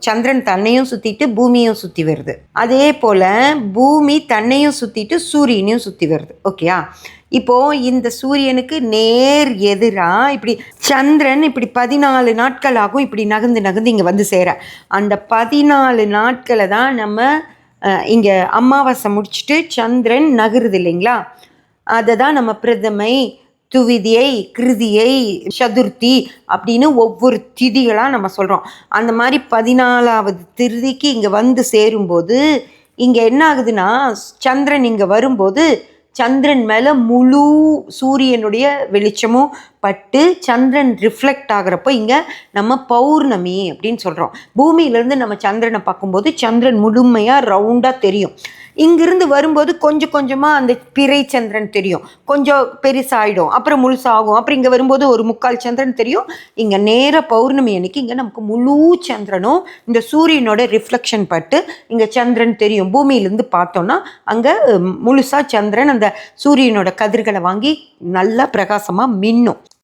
சந்திரன் தன்னையும் சுற்றிட்டு பூமியும் சுற்றி வருது. அதே போல் பூமி தன்னையும் சுற்றிட்டு சூரியனையும் சுற்றி வருது. ஓகேயா? இப்போது இந்த சூரியனுக்கு நேர் எதிராக இப்படி சந்திரன் இப்படி 14 நாட்கள் ஆகும் இப்படி நகர்ந்து நகர்ந்து இங்கே வந்து சேர. அந்த 14 நாட்களை தான் நம்ம இங்கே அமாவாசை முடிச்சுட்டு சந்திரன் நகருது இல்லைங்களா? அதை தான் நம்ம பிரதமை, துவிதியை, கிருதியை, சதுர்த்தி அப்படின்னு ஒவ்வொரு திதிகளாக நம்ம சொல்கிறோம். அந்த மாதிரி 14வது திருதிக்கு இங்கே வந்து சேரும்போது இங்கே என்ன ஆகுதுன்னா, சந்திரன் இங்கே வரும்போது சந்திரன் மேலே முழு சூரியனுடைய வெளிச்சமும் பட்டு சந்திரன் ரிஃப்ளெக்ட் ஆகிறப்போ இங்கே நம்ம பௌர்ணமி அப்படின்னு சொல்கிறோம். பூமியிலேருந்து நம்ம சந்திரனை பார்க்கும்போது சந்திரன் முழுமையாக ரவுண்டாக தெரியும். இங்கிருந்து வரும்போது கொஞ்சம் கொஞ்சமாக அந்த பிறை சந்திரன் தெரியும், கொஞ்சம் பெருசாகிடும், அப்புறம் முழுசாகும். அப்புறம் இங்கே வரும்போது ஒரு முக்கால் சந்திரன் தெரியும். இங்கே நேராக பௌர்ணமி அன்னைக்கு இங்கே நமக்கு முழு சந்திரனும் இந்த சூரியனோட ரிஃப்ளெக்ஷன் பட்டு இங்கே சந்திரன் தெரியும். பூமியிலேருந்து பார்த்தோன்னா அங்கே முழுசாக சந்திரன் அந்த சூரியனோட கதிர்களை வாங்கி நல்லா பிரகாசமாக மின்னும்.